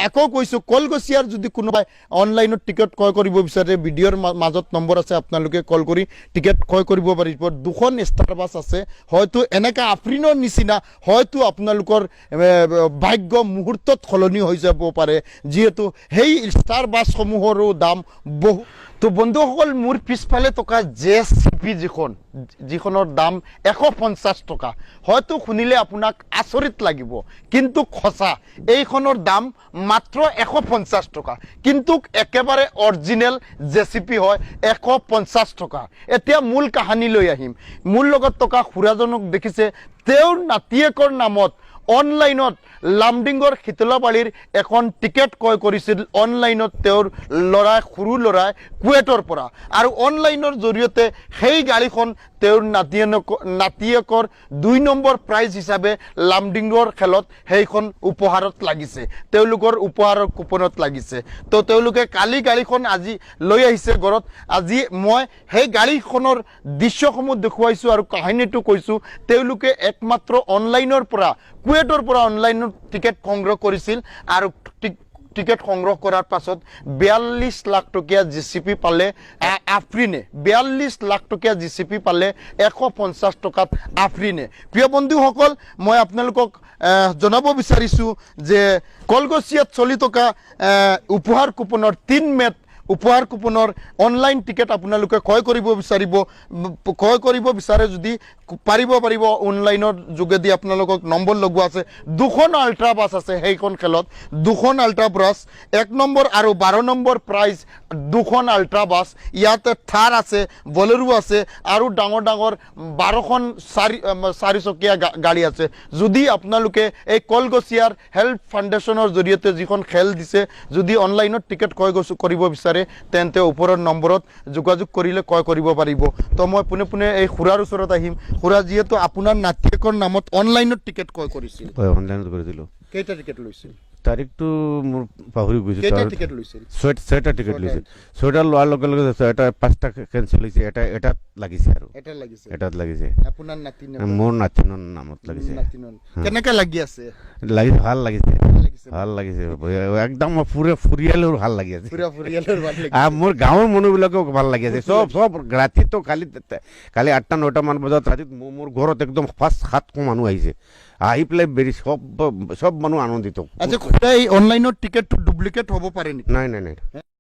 আকৌ কৈছোঁ কলগছিয়াৰ যদি কোনোবাই অনলাইনত টিকেট ক্ৰয় কৰিব বিচাৰে ভিডিঅ'ৰ মাজত নম্বৰ আছে আপোনালোকে কল কৰি টিকেট ক্ৰয় কৰিব পাৰিব দুখন ষ্টাৰ বাছ আছে হয়তো এনেকা আফ্ৰিনৰ নিচিনা হয়তো আপোনালোকৰ ভাগ্য মুহূৰ্তত সলনি হৈ যাব পাৰে যিহেতু সেই ষ্টাৰ বাছসমূহৰো দাম বহু তো বন্ধুসকল মোৰ পিছফালে থকা JCB যিখনৰ দাম 150 টকা হয়তো শুনিলে আপোনাক আচৰিত লাগিব কিন্তু সঁচা এইখনৰ দাম মাত্ৰ 150 টকা কিন্তু একেবাৰে অৰিজিনেল JCB হয় 150 টকা এতিয়া মূল কাহিনী লৈ আহিম মোৰ লগত থকা খুৰাজনক দেখিছে তেওঁৰ নাতিয়েকৰ নামত অনলাইনত লামডিংৰ শীতলাবাৰীৰ এখন টিকেট ক্ৰয় কৰিছিল অনলাইনত তেওঁৰ সৰু ল'ৰাই কুৱেটৰ পৰা আৰু অনলাইনৰ জৰিয়তে সেই গাড়ীখন তেওঁৰ নাতিয়েকৰ 2 নম্বৰ প্ৰাইজ হিচাপে লামডিংৰ খেলত সেইখন উপহাৰত লাগিছে তেওঁলোকৰ উপহাৰৰ কুপনত লাগিছে তো তেওঁলোকে কালি গাড়ীখন আজি লৈ আহিছে ঘৰত আজি মই সেই গাড়ীখনৰ দৃশ্যসমূহ দেখুৱাইছোঁ আৰু কাহিনীটো কৈছোঁ তেওঁলোকে একমাত্ৰ অনলাইনৰ পৰা কুৱেটৰ পৰা অনলাইনত টিকেট সংগ্ৰহ কৰিছিল আৰু টিকেট সংগ্ৰহ কৰাৰ পাছত 42 লাখ টকীয়া JCB পালে আফ্ৰিনে 42 লাখ টকীয়া JCB পালে 150 টকাত আফ্ৰিনে প্ৰিয় বন্ধুসকল মই আপোনালোকক জনাব বিচাৰিছোঁ যে কলগছিয়াত চলি থকা উপহাৰ কুপনৰ 3 মেত উপহাৰ কুপনৰ অনলাইন টিকেট আপোনালোকে ক্ৰয় কৰিব বিচাৰে যদি পাৰিব অনলাইনৰ যোগেদি আপোনালোকক নম্বৰ লগোৱা আছে দুখন আল্ট্ৰা বাছ আছে সেইখন খেলত দুখন আল্ট্ৰা বাছ 1 নম্বৰ আৰু 12 নম্বৰ প্ৰাইজ দুখন আল্ট্ৰা বাছ ইয়াতে থাৰ আছে বলেৰো আছে আৰু ডাঙৰ 12খন 4 চকীয়া গাড়ী আছে যদি আপোনালোকে এই কলগছিয়াৰ হেল্থ ফাউণ্ডেশ্যনৰ জৰিয়তে যিখন খেল দিছে যদি অনলাইনত টিকেট ক্ৰয় কৰিব বিচাৰে তেন্তে ওপৰৰ নম্বৰত যোগাযোগ কৰিলে ক্ৰয় কৰিব পাৰিব তো মই পুনে এই খুৰাৰ ওচৰত আহিম খুৰা যিহেতু আপোনাৰ নাতিয়েকৰ নামত অনলাইনত টিকেট ক্ৰয় কৰিছিল অনলাইনত কৰিছিলোঁ কেইটা টিকেট লৈছিল তাৰিখটো মোৰ পাহৰি গৈছোঁ কেইটা টিকেট লৈছিল 6টা টিকেট লৈছিল 6টা লোৱাৰ লগে লগে এটা 5টা কেনচেল হৈছে এটাত লাগিছে আৰু এটাত লাগিছে আপোনাৰ মোৰ নাতিনৰ নামত লাগিছে কেনেকৈ লাগি আছে ভাল লাগিছে একদম ফুৰিয়ালৰ ভাল লাগি আছে মোৰ গাঁৱৰ মানুহবিলাকেও ভাল লাগি আছে চব ৰাতিতো কালি 8টা-9টা মান বজাত ৰাতি মোৰ ঘৰত একদম 5-7 মানুহ আহিছে আহি পেলাই চব মানুহ আনন্দিত আচ্ছা এই অনলাইনৰ টিকেটটো ডুপ্লিকেট হ'ব পাৰে নেকি নাই